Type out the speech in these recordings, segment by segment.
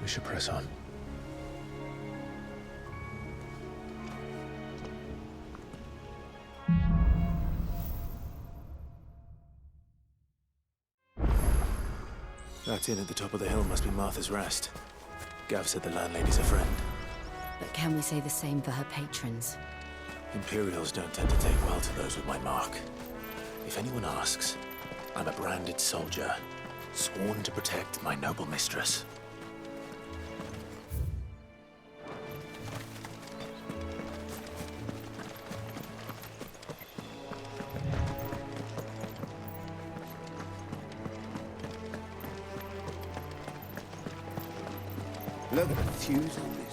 We should press on. That inn at the top of the hill must be Martha's Rest. Gav said the landlady's a friend. But can we say the same for her patrons? Imperials don't tend to take well to those with my mark. If anyone asks, I'm a branded soldier, sworn to protect my noble mistress. Look at the fuse on this.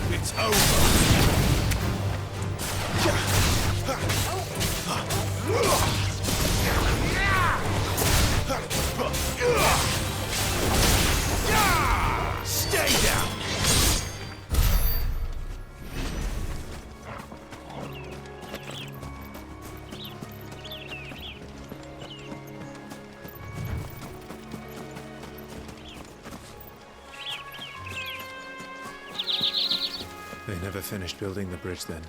It's over. Stay down. They never finished building the bridge then.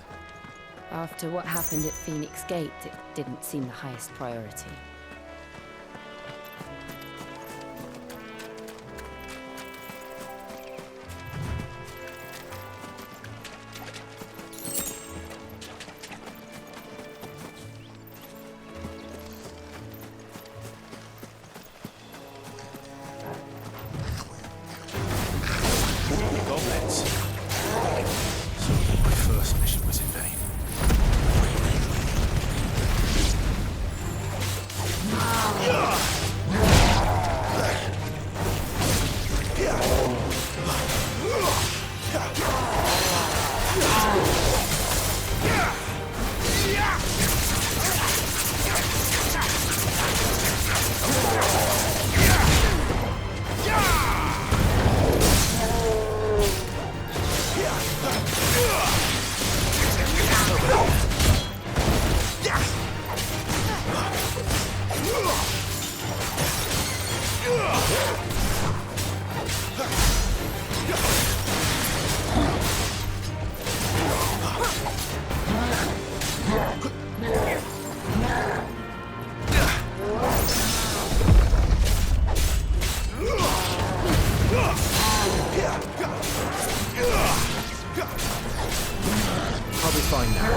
After what happened at Phoenix Gate, it didn't seem the highest priority. Goblins. So my first mission was in vain. I'll be fine now.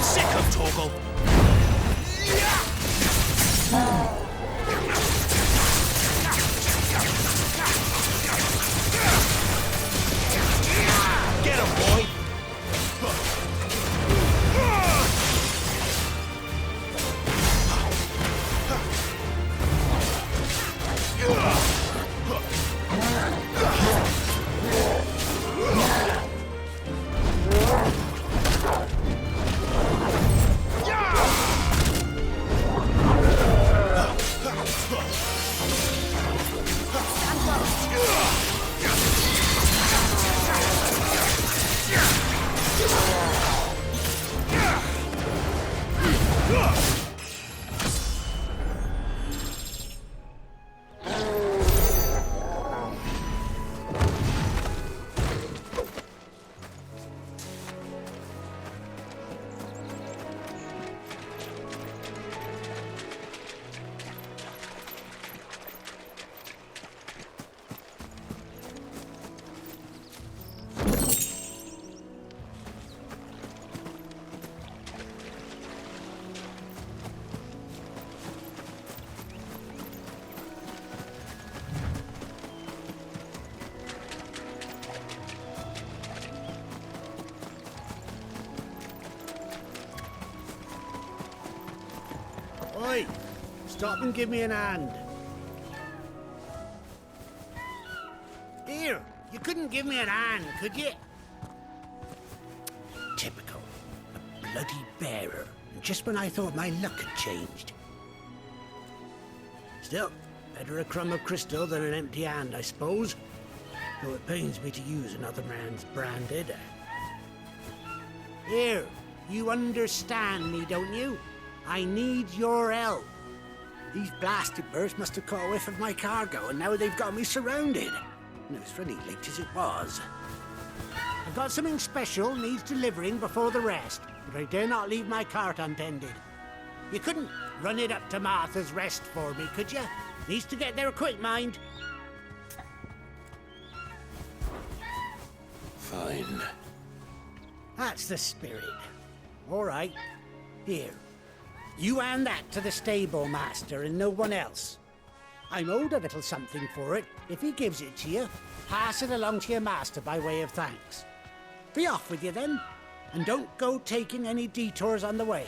Sick of Torgal. Get him, boy. Oi! Stop and give me an hand. Here, you couldn't give me an hand, could you? Typical. A bloody bearer. just when I thought my luck had changed. Still, better a crumb of crystal than an empty hand, I suppose. Though it pains me to use another man's branded. Here, you understand me, don't you? I need your help. These blasted birds must have caught a whiff of my cargo, and now they've got me surrounded. And it was really late as it was. I've got something special needs delivering before the rest, but I dare not leave my cart untended. You couldn't run it up to Martha's Rest for me, could you? Needs to get there quick, mind. Fine. That's the spirit. All right. Here. You hand that to the stable master and no one else. I'm owed a little something for it. If he gives it to you, pass it along to your master by way of thanks. Be off with you then, and don't go taking any detours on the way.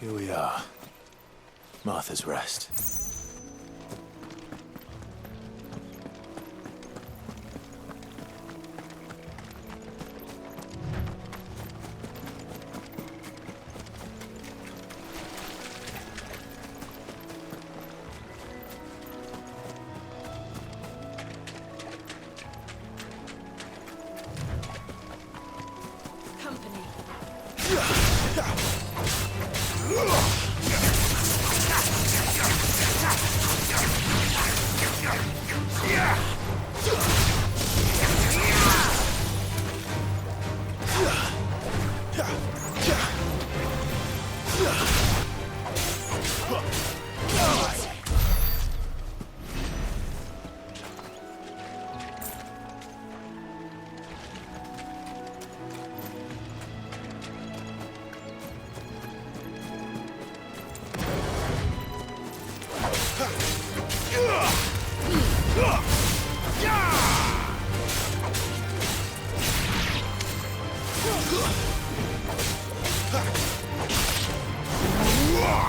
Here we are. Martha's Rest. Company.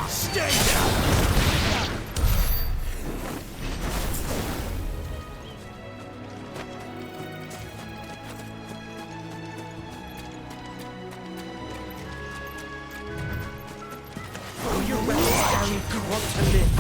Stay down! Throw your weapons down if you want to live.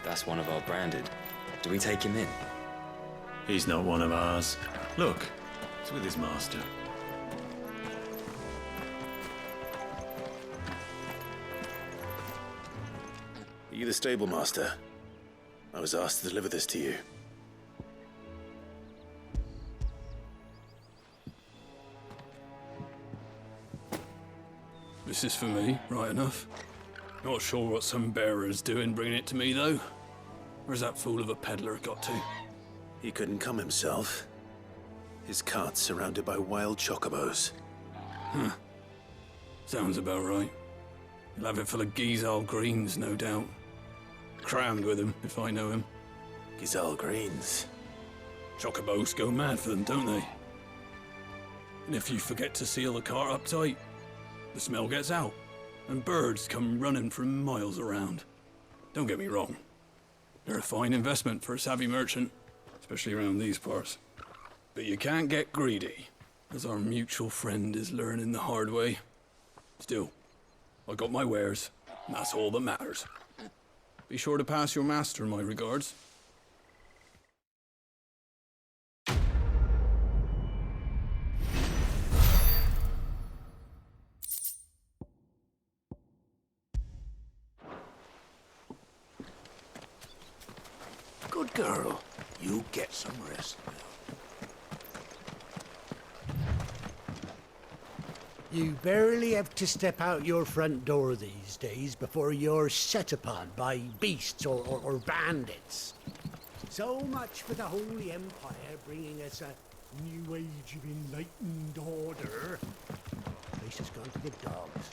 That's one of our branded. Do we take him in? He's not one of ours. Look, he's with his master. Are you the stable master? I was asked to deliver this to you. This is for me, right enough. Not sure what some bearer's doing bringing it to me, though. Where's that fool of a peddler got to? He couldn't come himself. His cart's surrounded by wild chocobos. Sounds about right. He'll have it full of Gizal greens, no doubt. Crammed with him, if I know him. Gizal greens. Chocobos go mad for them, don't they? And if you forget to seal the cart up tight, the smell gets out, and birds come running from miles around. Don't get me wrong. They're a fine investment for a savvy merchant, especially around these parts. But you can't get greedy, as our mutual friend is learning the hard way. Still, I got my wares, and that's all that matters. Be sure to pass your master my regards. Good girl. You get some rest now. You barely have to step out your front door these days before you're set upon by beasts or bandits. So much for the Holy Empire bringing us a new age of enlightened order. The place has gone to the dogs.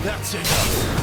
That's enough.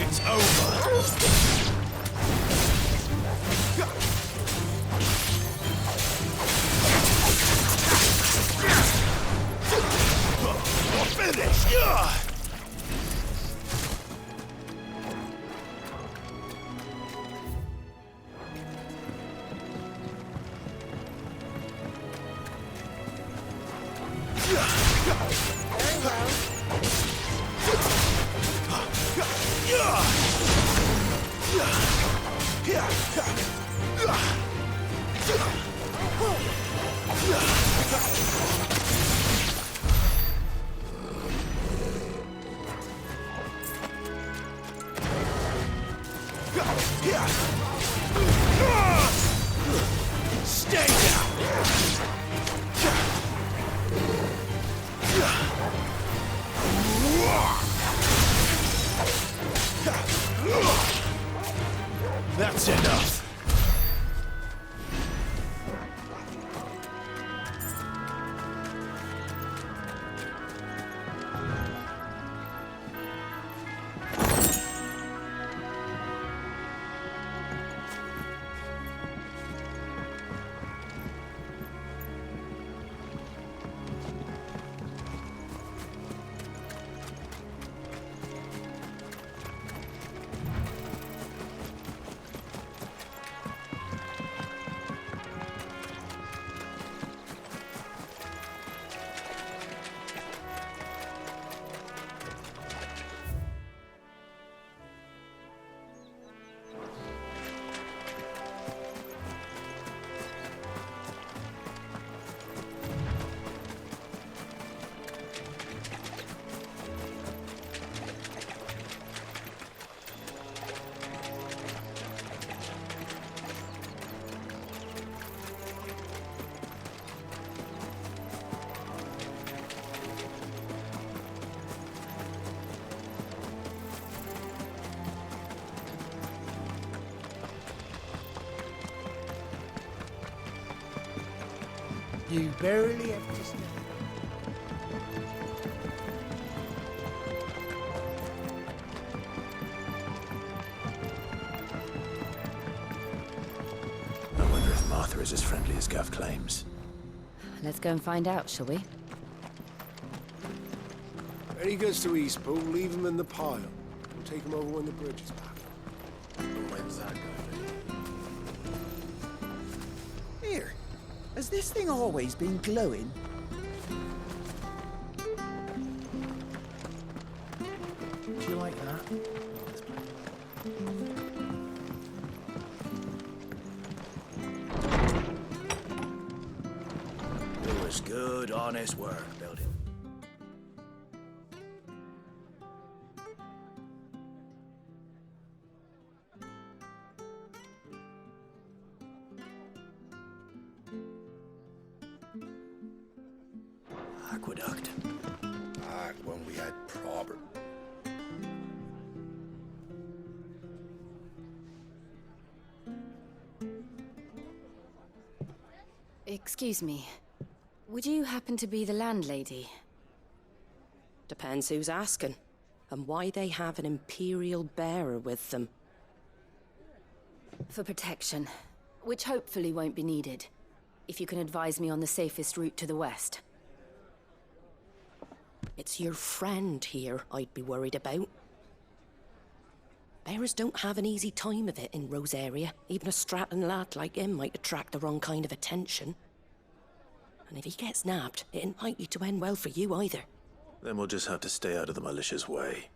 It's over. You're finished! Stay down! That's enough. You barely have to stand. I wonder if Martha is as friendly as Gav claims. Let's go and find out, shall we? When he gets to Eastpool, leave him in the pile. We'll take him over when the bridge is back. When's that going to be? Here, has this thing always been glowing? Do you like that? It was good, honest work building. Aqueduct. Back when we had proper. Excuse me. Would you happen to be the landlady? Depends who's asking, and why they have an Imperial bearer with them. For protection, which hopefully won't be needed. If you can advise me on the safest route to the west. It's your friend here I'd be worried about. Bearers don't have an easy time of it in Rose area. Even a Stratton lad like him might attract the wrong kind of attention. And if he gets nabbed, it ain't likely to end well for you either. Then we'll just have to stay out of the malicious way.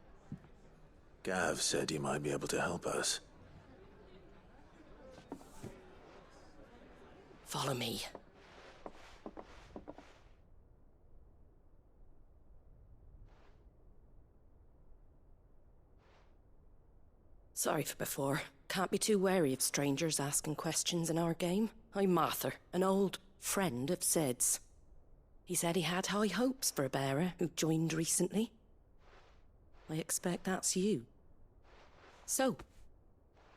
Gav said he might be able to help us. Follow me. Sorry for before. Can't be too wary of strangers asking questions in our game. I'm Martha, an old friend of Sid's. He said he had high hopes for a bearer who joined recently. I expect that's you. So,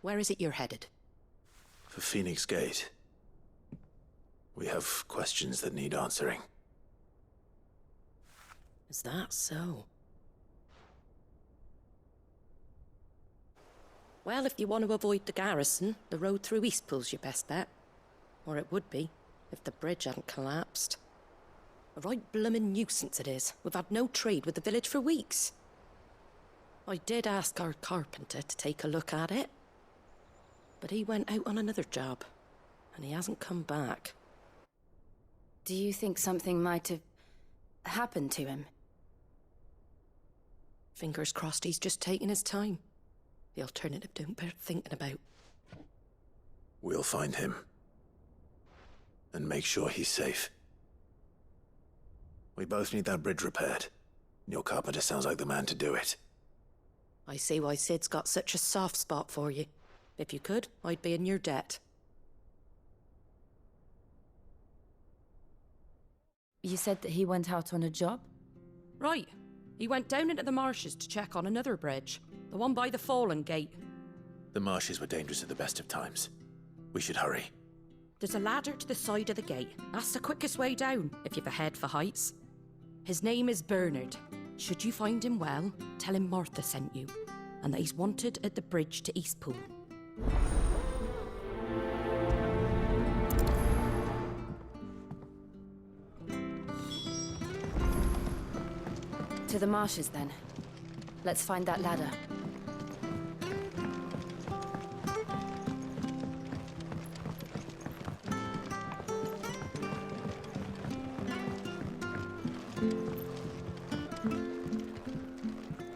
where is it you're headed? For Phoenix Gate. We have questions that need answering. Is that so? Well, if you want to avoid the garrison, the road through Eastpool's your best bet. Or it would be, if the bridge hadn't collapsed. A right bloomin' nuisance it is. We've had no trade with the village for weeks. I did ask our carpenter to take a look at it. But he went out on another job, and he hasn't come back. Do you think something might have happened to him? Fingers crossed he's just taking his time. The alternative don't bear thinking about. We'll find him. And make sure he's safe. We both need that bridge repaired. Your carpenter sounds like the man to do it. I see why Sid's got such a soft spot for you. If you could, I'd be in your debt. You said that he went out on a job? Right. He went down into the marshes to check on another bridge. The one by the Fallen Gate. The marshes were dangerous at the best of times. We should hurry. There's a ladder to the side of the gate. That's the quickest way down, if you've a head for heights. His name is Bernard. Should you find him well, tell him Martha sent you, and that he's wanted at the bridge to Eastpool. To the marshes, then. Let's find that ladder.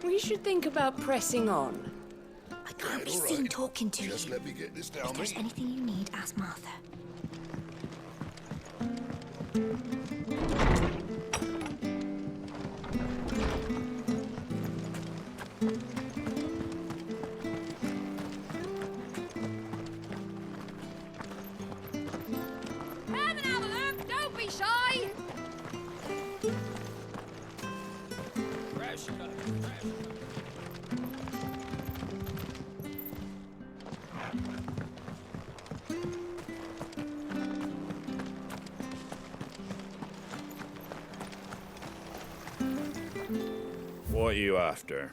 We should think about pressing on. I can't be seen talking to you. Just let me get this down. If there's anything you need, ask Martha. Have another look! Don't be shy! What are you after?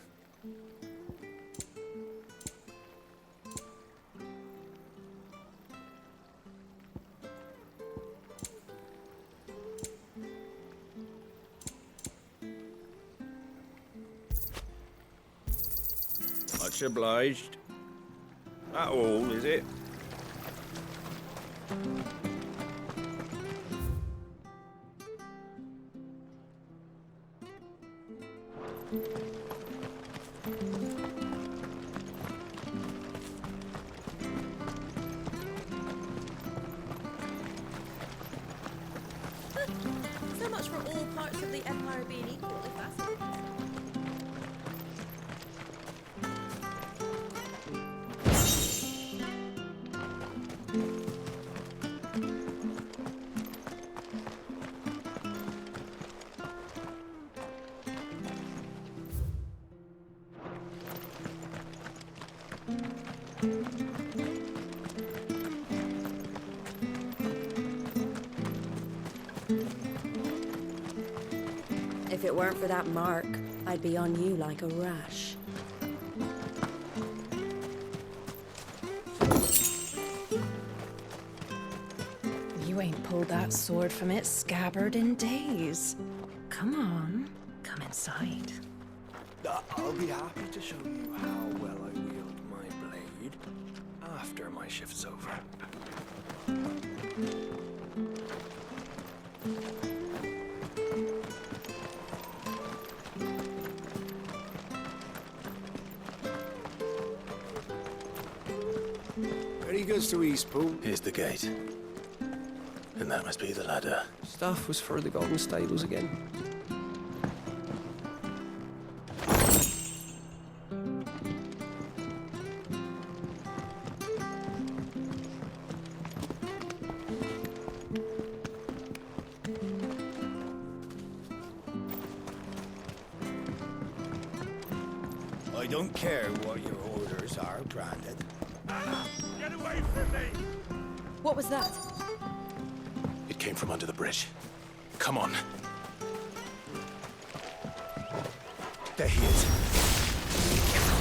Much obliged. That all, is it? So much for all parts of the Empire being equally fascinating. If it weren't for that mark, I'd be on you like a rash. You ain't pulled that sword from its scabbard in days. Come on, come inside. I'll be happy to show you how well I wield my blade after my shift's over. Ready goes to Eastpool. Here's the gate. And that must be the ladder. Stuff was for the Golden Stables again. I don't care what your orders are, Brandon. Get away from me! What was that? It came from under the bridge. Come on. There he is.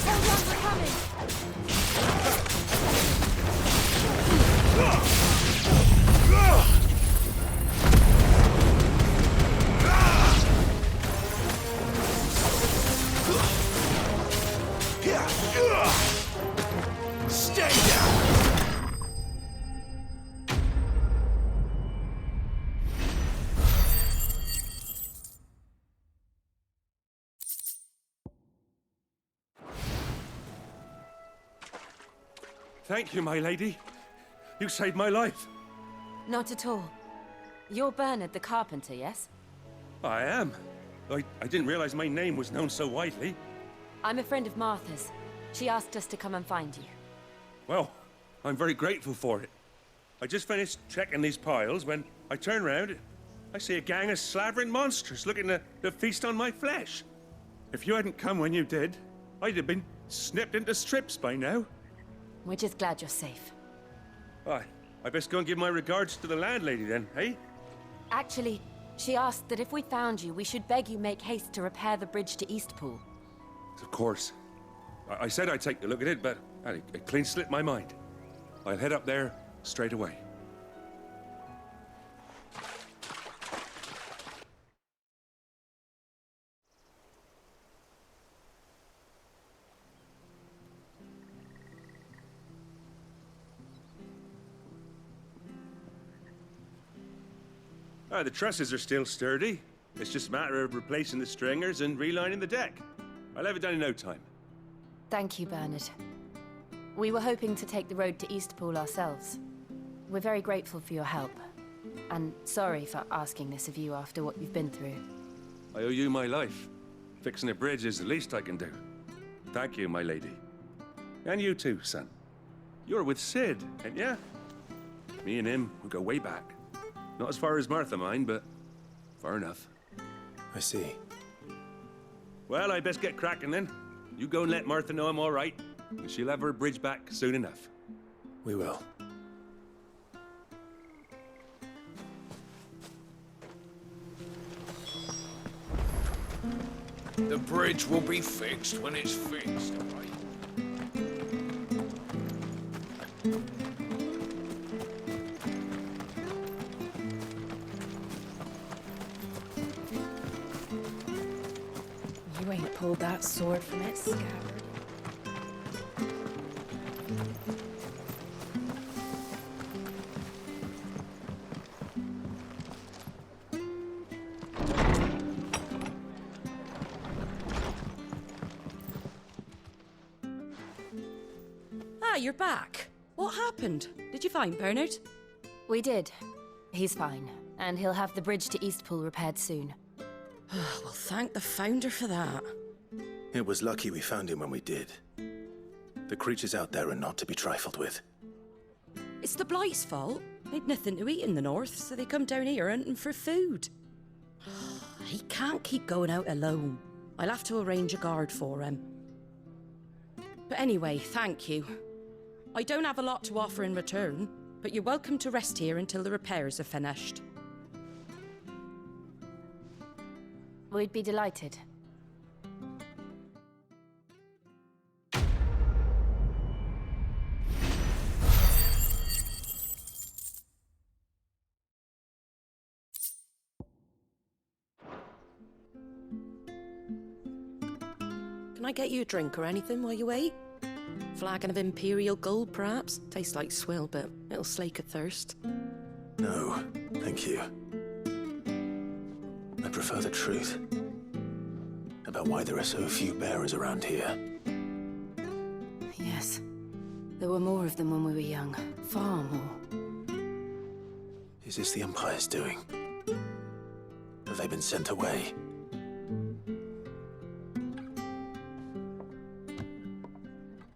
Hold on, we're coming! Stay down! Thank you, my lady. You saved my life. Not at all. You're Bernard the carpenter, yes? I am. I didn't realize my name was known so widely. I'm a friend of Martha's. She asked us to come and find you. Well, I'm very grateful for it. I just finished checking these piles when I turn round. I see a gang of slavering monsters looking to feast on my flesh. If you hadn't come when you did, I'd have been snipped into strips by now. We're just glad you're safe. I best go and give my regards to the landlady then, eh? Actually, she asked that if we found you, we should beg you make haste to repair the bridge to Eastpool. Of course. I said I'd take a look at it, but it clean slipped my mind. I'll head up there straight away. The trusses are still sturdy. It's just a matter of replacing the stringers and relining the deck. I'll have it done in no time. Thank you, Bernard. We were hoping to take the road to Eastpool ourselves. We're very grateful for your help. And sorry for asking this of you after what you've been through. I owe you my life. Fixing a bridge is the least I can do. Thank you, my lady. And you too, son. You're with Sid, ain't ya? Me and him, we go way back. Not as far as Martha, mind, but far enough. I see. Well, I best get cracking then. You go and let Martha know I'm all right, and she'll have her bridge back soon enough. We will. The bridge will be fixed when it's fixed, all right? You ain't pulled that sword from its scabbard. You're back. What happened? Did you find Bernard? We did. He's fine, and he'll have the bridge to Eastpool repaired soon. Well, thank the Founder for that. It was lucky we found him when we did. The creatures out there are not to be trifled with. It's the Blight's fault. They'd nothing to eat in the north, so they come down here hunting for food. He can't keep going out alone. I'll have to arrange a guard for him. But anyway, thank you. I don't have a lot to offer in return, but you're welcome to rest here until the repairs are finished. We'd be delighted. Can I get you a drink or anything while you wait? Flagon of Imperial Gold, perhaps? Tastes like swill, but it'll slake a thirst. No, thank you. I prefer the truth about why there are so few bearers around here. Yes. There were more of them when we were young. Far more. Is this the Empire's doing? Have they been sent away?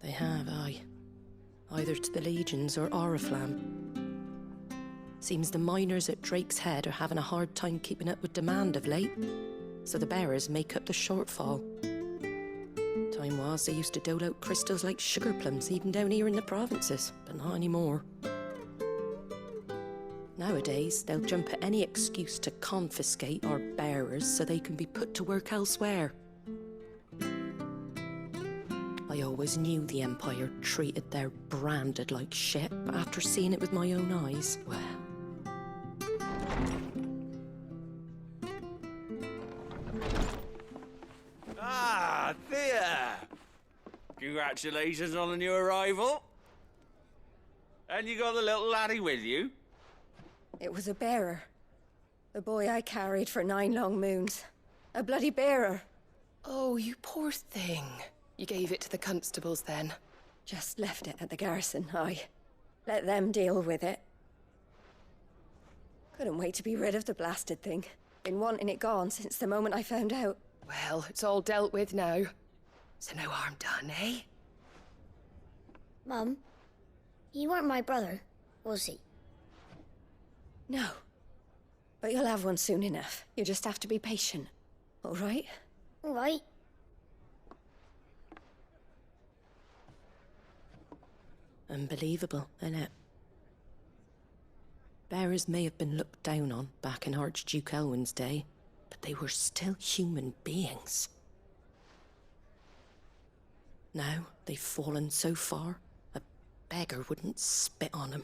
They have, aye. Either to the Legions or Oriflamme. Seems the miners at Drake's Head are having a hard time keeping up with demand of late, so the bearers make up the shortfall. Time was they used to dole out crystals like sugar plums even down here in the provinces, but not anymore. Nowadays, they'll jump at any excuse to confiscate our bearers so they can be put to work elsewhere. I always knew the Empire treated their branded like shit, but after seeing it with my own eyes, well... Ah, there! Congratulations on the new arrival. And you got the little laddie with you? It was a bearer. The boy I carried for 9 long moons. A bloody bearer. Oh, you poor thing. You gave it to the constables then? Just left it at the garrison, aye. Let them deal with it. Couldn't wait to be rid of the blasted thing. Been wanting it gone since the moment I found out. Well, it's all dealt with now. So no harm done, eh? Mum, He weren't my brother, was he? No. But you'll have one soon enough. You just have to be patient. All right? All right. Unbelievable, innit? Bearers may have been looked down on back in Archduke Elwin's day, but they were still human beings. Now they've fallen so far, a beggar wouldn't spit on them.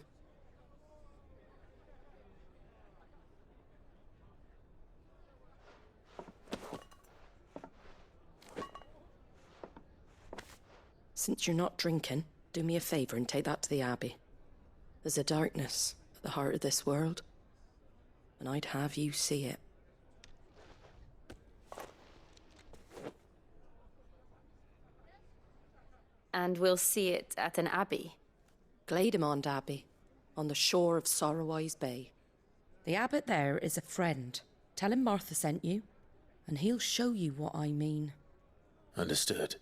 Since you're not drinking, do me a favour and take that to the Abbey. There's a darkness at the heart of this world, and I'd have you see it. And we'll see it at an abbey? Glademond Abbey, on the shore of Sorrowise Bay. The abbot there is a friend. Tell him Martha sent you, and he'll show you what I mean. Understood.